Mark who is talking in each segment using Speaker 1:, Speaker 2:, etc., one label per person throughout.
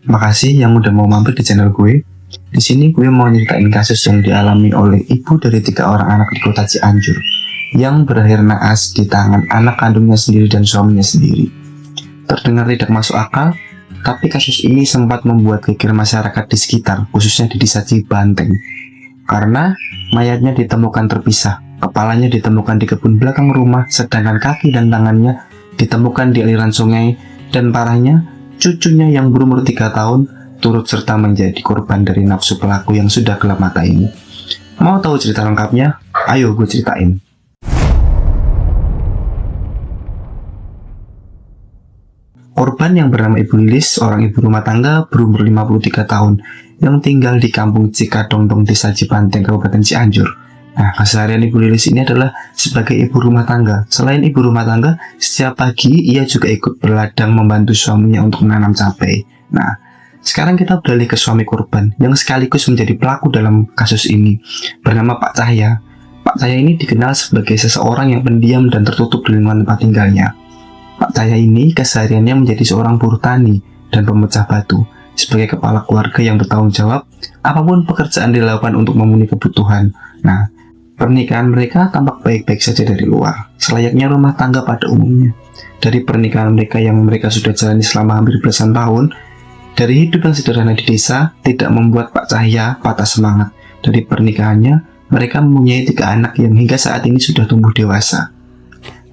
Speaker 1: Makasih yang udah mau mampir di channel gue. Di sini gue mau nyeritain kasus yang dialami oleh ibu dari 3 orang anak di kota Cianjur yang berakhir naas di tangan anak kandungnya sendiri dan suaminya sendiri. Terdengar tidak masuk akal, tapi kasus ini sempat membuat geger masyarakat di sekitar, khususnya di desa Cibanteng. Karena mayatnya ditemukan terpisah, kepalanya ditemukan di kebun belakang rumah, sedangkan kaki dan tangannya ditemukan di aliran sungai, dan parahnya, cucunya yang berumur 3 tahun turut serta menjadi korban dari nafsu pelaku yang sudah gelap mata ini. Mau tahu cerita lengkapnya? Ayo gue ceritain. Korban yang bernama Ibu Lilis, seorang ibu rumah tangga berumur 53 tahun yang tinggal di kampung Cikadongdong, desa Cibanteng, Kabupaten Cianjur. Nah, keseharian Ibu Lilis ini adalah sebagai ibu rumah tangga. Selain ibu rumah tangga, setiap pagi ia juga ikut berladang membantu suaminya untuk menanam cabai. Nah, sekarang kita beralih ke suami korban yang sekaligus menjadi pelaku dalam kasus ini, bernama Pak Cahya. Pak Cahya ini dikenal sebagai seseorang yang pendiam dan tertutup di lingkungan tempat tinggalnya. Pak Cahya ini kesehariannya menjadi seorang buruh tani dan pemecah batu. Sebagai kepala keluarga yang bertanggung jawab, apapun pekerjaan dilakukan untuk memenuhi kebutuhan. Nah, pernikahan mereka tampak baik-baik saja dari luar, selayaknya rumah tangga pada umumnya. Dari pernikahan mereka yang mereka sudah jalani selama hampir belasan tahun, dari hidup yang sederhana di desa tidak membuat Pak Cahya patah semangat. Dari pernikahannya, mereka mempunyai 3 anak yang hingga saat ini sudah tumbuh dewasa.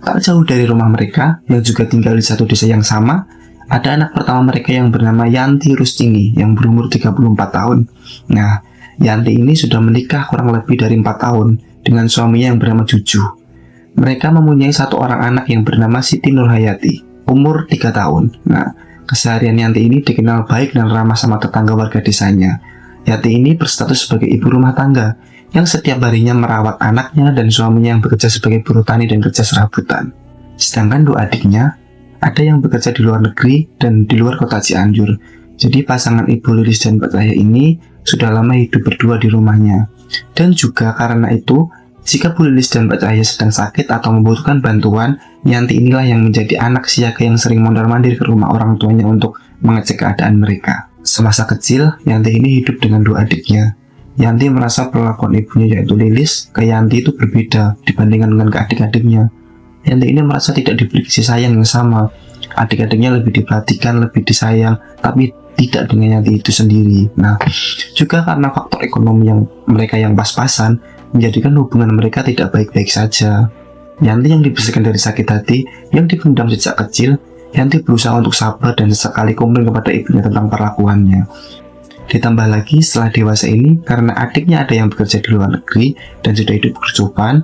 Speaker 1: Tak jauh dari rumah mereka, yang juga tinggal di satu desa yang sama, ada anak pertama mereka yang bernama Yanti Rustini yang berumur 34 tahun. Nah, Yanti ini sudah menikah kurang lebih dari 4 tahun dengan suaminya yang bernama Juju. Mereka mempunyai 1 orang anak yang bernama Siti Nurhayati, umur 3 tahun. Nah, keseharian Yanti ini dikenal baik dan ramah sama tetangga warga desanya. Yanti ini berstatus sebagai ibu rumah tangga yang setiap harinya merawat anaknya dan suaminya yang bekerja sebagai buruh tani dan kerja serabutan. Sedangkan 2 adiknya, ada yang bekerja di luar negeri dan di luar kota Cianjur. Jadi pasangan Ibu Lilis dan Pak Cahya ini sudah lama hidup berdua di rumahnya. Dan juga karena itu, jika Bu Lilis dan Pak Cahya sedang sakit atau membutuhkan bantuan, Yanti inilah yang menjadi anak siaga yang sering mondar-mandir ke rumah orang tuanya untuk mengecek keadaan mereka. Semasa kecil, Yanti ini hidup dengan 2 adiknya. Yanti merasa perlakuan ibunya yaitu Lilis ke Yanti itu berbeda dibandingkan dengan ke adik-adiknya. Yanti ini merasa tidak diberi kasih sayang yang sama. Adik-adiknya lebih diperhatikan, lebih disayang, tapi tidak dengan Yanti itu sendiri. Nah, juga karena faktor ekonomi yang mereka yang pas-pasan menjadikan hubungan mereka tidak baik-baik saja. Yanti yang dibersihkan dari sakit hati yang dipendam sejak kecil, Yanti berusaha untuk sabar dan sesekali komplain kepada ibunya tentang perlakuannya. Ditambah lagi setelah dewasa ini, karena adiknya ada yang bekerja di luar negeri dan sudah hidup berkecukupan,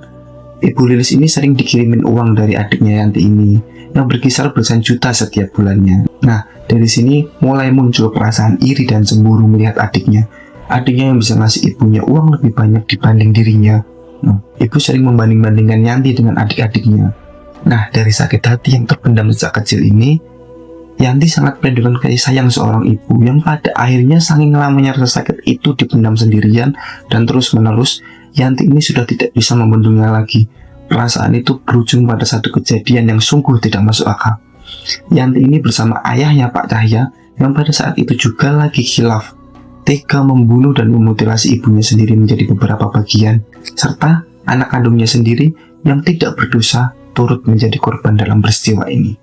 Speaker 1: Ibu Lilis ini sering dikirimin uang dari adiknya Yanti ini yang berkisar belasan juta setiap bulannya. Nah, dari sini mulai muncul perasaan iri dan cemburu melihat adiknya. Adiknya yang bisa ngasih ibunya uang lebih banyak dibanding dirinya. Nah, ibu sering membanding-bandingkan Yanti dengan adik-adiknya. Nah, dari sakit hati yang terpendam sejak kecil ini, Yanti sangat merindukan kasih sayang seorang ibu yang pada akhirnya saking lamanya rasa sakit itu dipendam sendirian dan terus-menerus. Yanti ini sudah tidak bisa membendungnya lagi. Perasaan itu berujung pada satu kejadian yang sungguh tidak masuk akal. Yanti ini bersama ayahnya Pak Cahya yang pada saat itu juga lagi khilaf, tega membunuh dan memutilasi ibunya sendiri menjadi beberapa bagian, serta anak kandungnya sendiri yang tidak berdosa turut menjadi korban dalam peristiwa ini.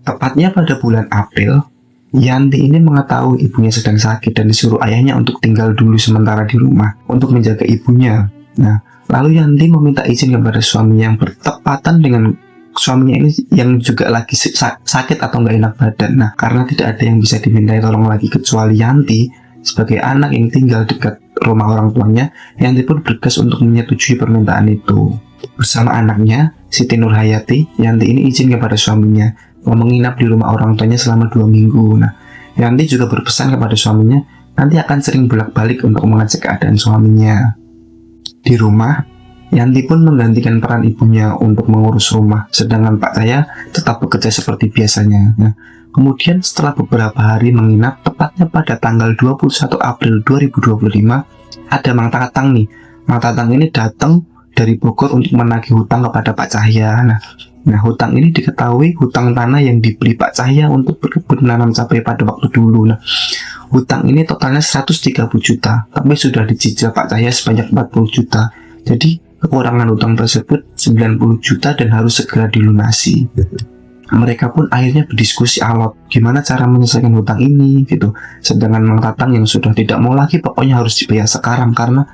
Speaker 1: Tepatnya pada bulan April, Yanti ini mengetahui ibunya sedang sakit dan disuruh ayahnya untuk tinggal dulu sementara di rumah untuk menjaga ibunya. Nah, lalu Yanti meminta izin kepada suaminya yang bertepatan dengan suaminya ini yang juga lagi sakit atau nggak enak badan. Nah, karena tidak ada yang bisa dimintai tolong lagi kecuali Yanti sebagai anak yang tinggal dekat rumah orang tuanya, Yanti pun bergegas untuk menyetujui permintaan itu. Bersama anaknya, Siti Nurhayati, Yanti ini izin kepada suaminya mau menginap di rumah orang tuanya selama 2 minggu. Nah, Yanti juga berpesan kepada suaminya nanti akan sering bolak-balik untuk mengecek keadaan suaminya. Di rumah, Yanti pun menggantikan peran ibunya untuk mengurus rumah, sedangkan Pak Cahya tetap bekerja seperti biasanya. Nah, kemudian setelah beberapa hari menginap, tepatnya pada tanggal 21 April 2025, ada Mang Tatang nih. Mang Tatang ini datang dari Bogor untuk menagih hutang kepada Pak Cahya. Nah, Nah, hutang ini diketahui hutang tanah yang dibeli Pak Cahya untuk berkebun menanam cabai pada waktu dulu. Nah, hutang ini totalnya 130 juta, tapi sudah dicicil Pak Cahya sebanyak 40 juta. Jadi, kekurangan hutang tersebut 90 juta dan harus segera dilunasi. Mereka pun akhirnya berdiskusi alot gimana cara menyelesaikan hutang ini gitu. Sedangkan Mang Tatang yang sudah tidak mau lagi, pokoknya harus dibayar sekarang karena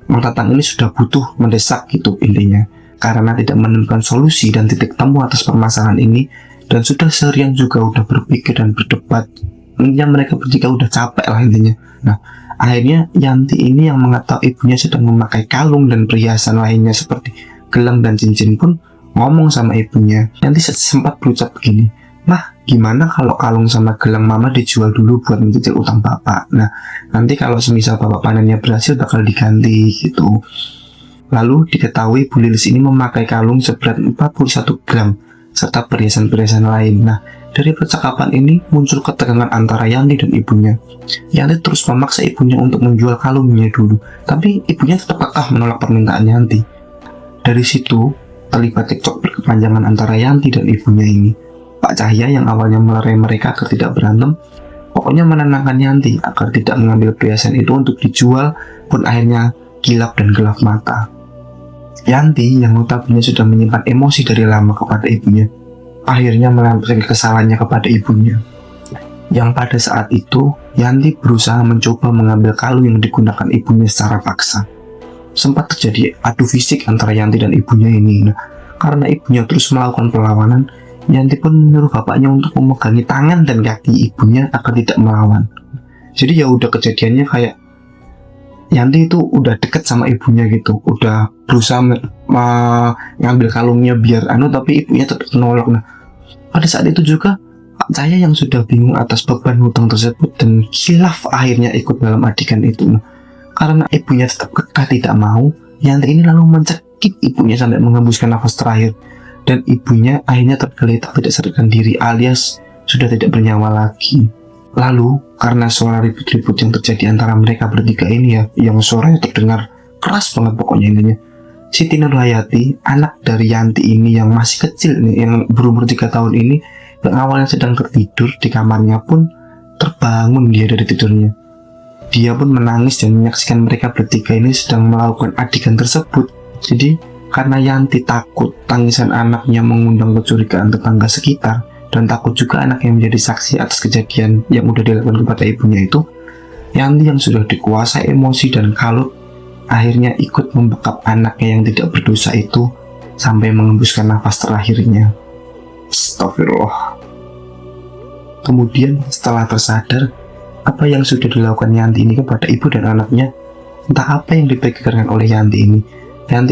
Speaker 1: Mang Tatang ini sudah butuh mendesak gitu intinya. Karena tidak menemukan solusi dan titik temu atas permasalahan ini, dan sudah seharian juga udah berpikir dan berdebat. Intinya mereka bertiga udah capek lah intinya. Nah, akhirnya Yanti ini yang mengetahui ibunya sedang memakai kalung dan perhiasan lainnya seperti gelang dan cincin pun ngomong sama ibunya. Yanti sempat berucap begini, "Mah, gimana kalau kalung sama gelang mama dijual dulu buat mencicil utang bapak? Nah, nanti kalau semisal bapak panennya berhasil bakal diganti gitu." Lalu diketahui Bu Lilis ini memakai kalung seberat 41 gram serta perhiasan-perhiasan lain. Nah, dari percakapan ini muncul ketegangan antara Yanti dan ibunya. Yanti terus memaksa ibunya untuk menjual kalungnya dulu, tapi ibunya tetap kekeh menolak permintaan Yanti. Dari situ terlibat cekcok berkepanjangan antara Yanti dan ibunya ini. Pak Cahya yang awalnya melerai mereka agar tidak berantem, pokoknya menenangkan Yanti agar tidak mengambil perhiasan itu untuk dijual, pun akhirnya kilap dan gelap mata. Yanti yang notabene sudah menyimpan emosi dari lama kepada ibunya, akhirnya melampiaskan kesalahannya kepada ibunya. Yang pada saat itu, Yanti berusaha mencoba mengambil kalung yang digunakan ibunya secara paksa. Sempat terjadi adu fisik antara Yanti dan ibunya ini. Nah, karena ibunya terus melakukan perlawanan, Yanti pun menyuruh bapaknya untuk memegangi tangan dan kaki ibunya agar tidak melawan. Jadi ya udah kejadiannya kayak Yanti itu udah deket sama ibunya gitu, udah berusaha ngambil kalungnya biar tapi ibunya tetap menolak. Nah, pada saat itu juga Pak Cahya yang sudah bingung atas beban hutang tersebut dan khilaf akhirnya ikut dalam adegan itu. Nah, karena ibunya tetap kekeh tidak mau, Yanti ini lalu mencekik ibunya sampai menghembuskan nafas terakhir, dan ibunya akhirnya tergeletak tidak sadarkan diri alias sudah tidak bernyawa lagi. Lalu karena suara ribut-ribut yang terjadi antara mereka bertiga ini ya, yang suaranya terdengar keras banget pokoknya intinya, Siti Nurhayati, anak dari Yanti ini yang masih kecil nih, yang berumur 3 tahun ini, yang awalnya sedang tertidur di kamarnya pun terbangun dia dari tidurnya. Dia pun menangis dan menyaksikan mereka bertiga ini sedang melakukan adegan tersebut. Jadi karena Yanti takut tangisan anaknya mengundang kecurigaan tetangga sekitar, dan takut juga anak yang menjadi saksi atas kejadian yang udah dilakukan kepada ibunya itu, Yanti yang sudah dikuasai emosi dan kalut akhirnya ikut membekap anaknya yang tidak berdosa itu sampai menghembuskan nafas terakhirnya. Astagfirullah. Kemudian setelah tersadar apa yang sudah dilakukan Yanti ini kepada ibu dan anaknya, entah apa yang dipikirkan oleh Yanti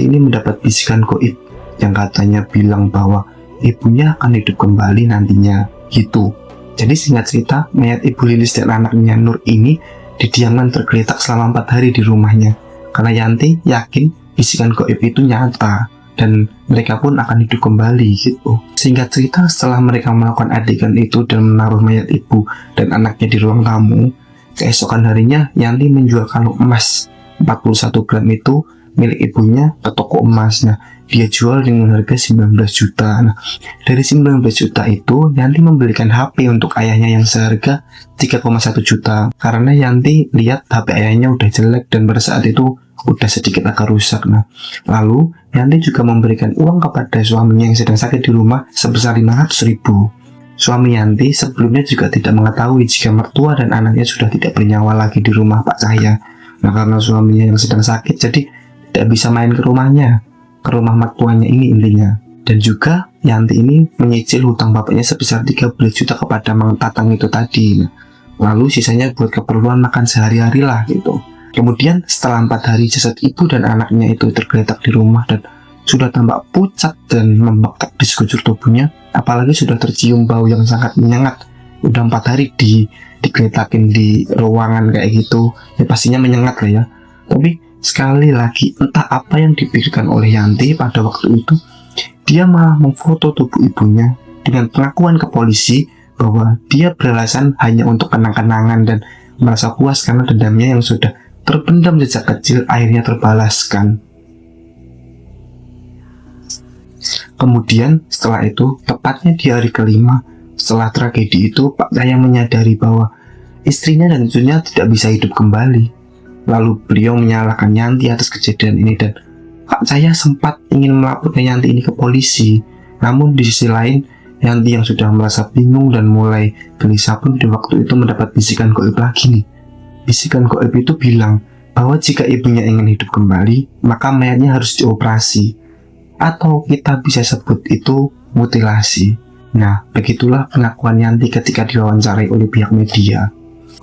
Speaker 1: ini mendapat bisikan goib yang katanya bilang bahwa ibunya akan hidup kembali nantinya gitu. Jadi singkat cerita, mayat Ibu Lilis dan anaknya Nur ini didiamkan tergeletak selama 4 hari di rumahnya, karena Yanti yakin bisikan goib itu nyata dan mereka pun akan hidup kembali gitu. Singkat cerita, setelah mereka melakukan adegan itu dan menaruh mayat ibu dan anaknya di ruang tamu, keesokan harinya Yanti menjual kalung emas 41 gram itu milik ibunya ke toko emas. Nah, dia jual dengan harga 19 juta. Nah, dari 19 juta itu Yanti membelikan HP untuk ayahnya yang seharga 3,1 juta karena Yanti lihat HP ayahnya udah jelek dan pada saat itu udah sedikit agak rusak. Nah, lalu Yanti juga memberikan uang kepada suaminya yang sedang sakit di rumah sebesar 500 ribu. Suami Yanti sebelumnya juga tidak mengetahui jika mertua dan anaknya sudah tidak bernyawa lagi di rumah Pak Cahya. Nah, karena suaminya yang sedang sakit jadi tidak bisa main ke rumahnya, ke rumah mertuanya ini intinya. Dan juga Yanti ini menyicil hutang bapaknya sebesar 13 juta kepada Mang Tatang itu tadi. Lalu sisanya buat keperluan makan sehari-hari lah gitu. Kemudian setelah 4 hari jasad ibu dan anaknya itu tergeletak di rumah dan sudah tampak pucat dan membekak di sekujur tubuhnya, apalagi sudah tercium bau yang sangat menyengat. Udah 4 hari digeletakin di ruangan kayak gitu, ya pastinya menyengat lah ya. Tapi sekali lagi, entah apa yang dipikirkan oleh Yanti pada waktu itu, dia malah memfoto tubuh ibunya dengan pengakuan ke polisi bahwa dia beralasan hanya untuk kenang-kenangan dan merasa puas karena dendamnya yang sudah terpendam sejak kecil akhirnya terbalaskan. Kemudian setelah itu, tepatnya di hari kelima setelah tragedi itu, Pak Cahya menyadari bahwa istrinya dan cucunya tidak bisa hidup kembali. Lalu beliau menyalahkan Yanti atas kejadian ini dan Pak Cahya sempat ingin melaporkan Yanti ini ke polisi. Namun di sisi lain, Yanti yang sudah merasa bingung dan mulai gelisah pun di waktu itu mendapat bisikan gaib lagi nih. Bisikan gaib itu bilang bahwa jika ibunya ingin hidup kembali, maka mayatnya harus dioperasi, atau kita bisa sebut itu mutilasi. Nah, begitulah pengakuan Yanti ketika diwawancarai oleh pihak media.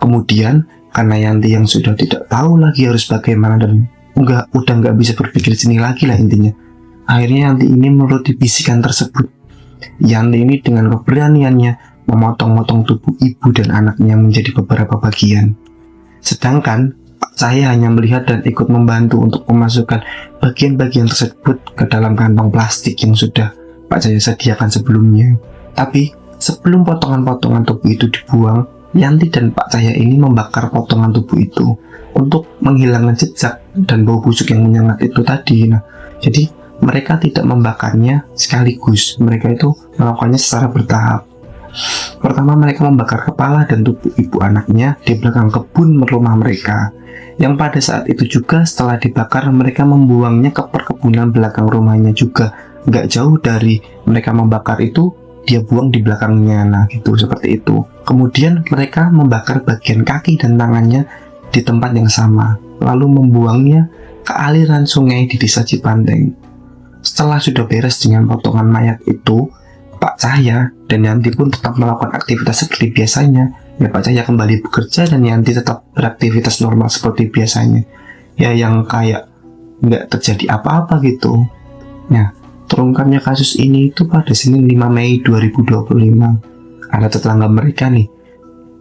Speaker 1: Kemudian, karena Yanti yang sudah tidak tahu lagi harus bagaimana dan udah nggak bisa berpikir sini lagi lah intinya, akhirnya Yanti ini menuruti bisikan tersebut. Yanti ini dengan keberaniannya memotong-motong tubuh ibu dan anaknya menjadi beberapa bagian. Sedangkan Pak Cahya hanya melihat dan ikut membantu untuk memasukkan bagian-bagian tersebut ke dalam kantong plastik yang sudah Pak Cahya sediakan sebelumnya. Tapi sebelum potongan-potongan tubuh itu dibuang, Yanti dan Pak Cahya ini membakar potongan tubuh itu untuk menghilangkan jejak dan bau busuk yang menyengat itu tadi. Nah, jadi mereka tidak membakarnya sekaligus, mereka itu melakukannya secara bertahap. Pertama, mereka membakar kepala dan tubuh ibu anaknya di belakang kebun rumah mereka, yang pada saat itu juga setelah dibakar mereka membuangnya ke perkebunan belakang rumahnya juga. Gak jauh dari mereka membakar itu, dia buang di belakangnya. Nah gitu, seperti itu. Kemudian mereka membakar bagian kaki dan tangannya di tempat yang sama, lalu membuangnya ke aliran sungai di desa Cipanteng. Setelah sudah beres dengan potongan mayat itu, Pak Cahya dan Yanti pun tetap melakukan aktivitas seperti biasanya. Ya, Pak Cahya kembali bekerja dan Yanti tetap beraktivitas normal seperti biasanya. Ya, yang kayak nggak terjadi apa-apa gitu. Nah, terungkapnya kasus ini itu pada Senin 5 Mei 2025. Ada tetangga mereka nih.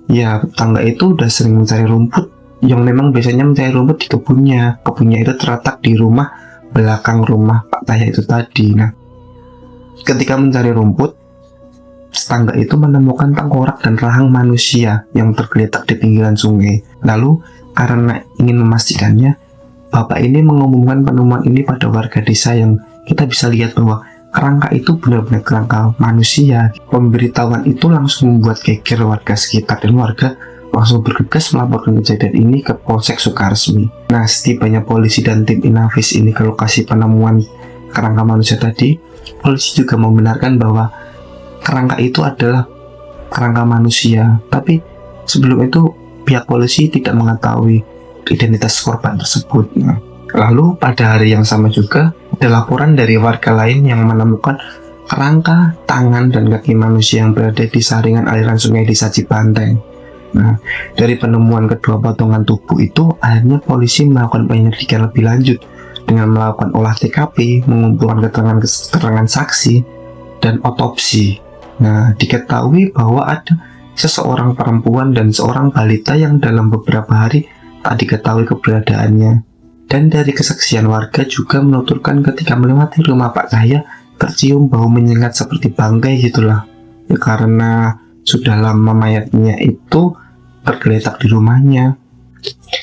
Speaker 1: Ya, tetangga itu udah sering mencari rumput yang memang biasanya mencari rumput di kebunnya. Kebunnya itu terletak di rumah belakang rumah Pak Cahya itu tadi. Nah, ketika mencari rumput, tetangga itu menemukan tengkorak dan rahang manusia yang tergeletak di pinggiran sungai. Lalu, karena ingin memastikannya, bapak ini mengumumkan penemuan ini pada warga desa yang kita bisa lihat bahwa kerangka itu benar-benar kerangka manusia. Pemberitahuan itu langsung membuat geger warga sekitar dan warga langsung bergegas melaporkan kejadian ini ke Polsek Sukaresmi. Nah, setibanya polisi dan tim Inavis ini ke lokasi penemuan kerangka manusia tadi, polisi juga membenarkan bahwa kerangka itu adalah kerangka manusia. Tapi sebelum itu pihak polisi tidak mengetahui identitas korban tersebut. Nah, lalu pada hari yang sama juga ada laporan dari warga lain yang menemukan kerangka tangan dan kaki manusia yang berada di saringan aliran sungai desa Cipanteng. Nah, dari penemuan kedua potongan tubuh itu, akhirnya polisi melakukan penyelidikan lebih lanjut dengan melakukan olah TKP, mengumpulkan keterangan saksi, dan otopsi. Nah, diketahui bahwa ada seseorang perempuan dan seorang balita yang dalam beberapa hari tak diketahui keberadaannya. Dan dari kesaksian warga juga menuturkan ketika melewati rumah Pak Cahya tercium bau menyengat seperti bangkai gitulah. Ya, karena sudah lama mayatnya itu tergeletak di rumahnya.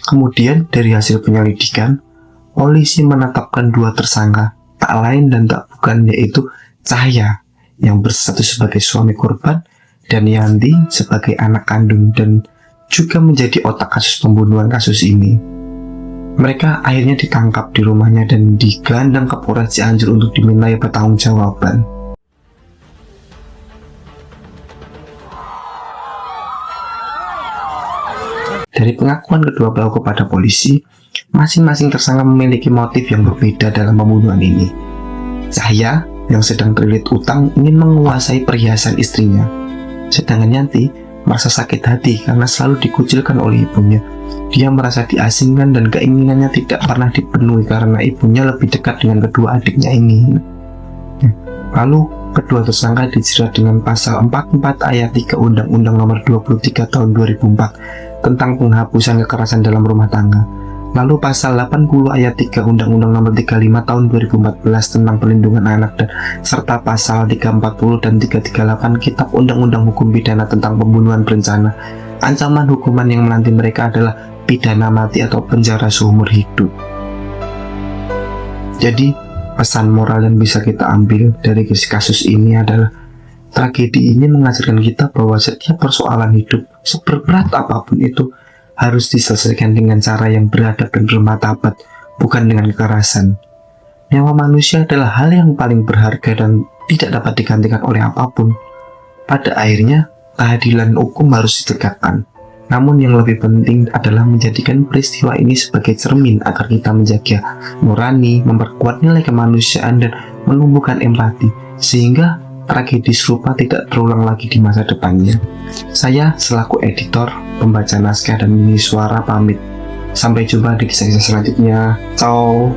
Speaker 1: Kemudian dari hasil penyelidikan, polisi menetapkan dua tersangka, tak lain dan tak bukan, yaitu Cahya yang berstatus sebagai suami korban dan Yanti sebagai anak kandung dan juga menjadi otak kasus pembunuhan kasus ini. Mereka akhirnya ditangkap di rumahnya dan digelandang ke Polres Cianjur untuk dimintai pertanggungjawaban. Dari pengakuan kedua pelaku kepada polisi, masing-masing tersangka memiliki motif yang berbeda dalam pembunuhan ini. Cahya yang sedang terlilit utang ingin menguasai perhiasan istrinya, sedangkan Yanti merasa sakit hati karena selalu dikucilkan oleh ibunya. Dia merasa diasingkan dan keinginannya tidak pernah dipenuhi karena ibunya lebih dekat dengan kedua adiknya ini. Lalu kedua tersangka dijerat dengan pasal 44 ayat 3 Undang-Undang Nomor 23 Tahun 2004 tentang penghapusan kekerasan dalam rumah tangga. Lalu pasal 80 ayat 3 Undang-Undang Nomor 35 Tahun 2014 tentang pelindungan anak dan serta pasal 340 dan 338 Kitab Undang-Undang Hukum Pidana tentang pembunuhan berencana. Ancaman hukuman yang menanti mereka adalah pidana mati atau penjara seumur hidup. Jadi Pesan moral yang bisa kita ambil dari kasus ini adalah tragedi ini mengajarkan kita bahwa setiap persoalan hidup, seberat apapun itu, harus diselesaikan dengan cara yang beradab dan bermartabat, bukan dengan kekerasan. Nyawa manusia adalah hal yang paling berharga dan tidak dapat digantikan oleh apapun. Pada akhirnya, keadilan hukum harus ditegakkan. Namun yang lebih penting adalah menjadikan peristiwa ini sebagai cermin agar kita menjaga nurani, memperkuat nilai kemanusiaan, dan menumbuhkan empati, sehingga tragedi serupa tidak terulang lagi di masa depannya. Saya selaku editor, pembaca naskah dan mengisi suara pamit. Sampai jumpa di kisah-kisah selanjutnya. Ciao.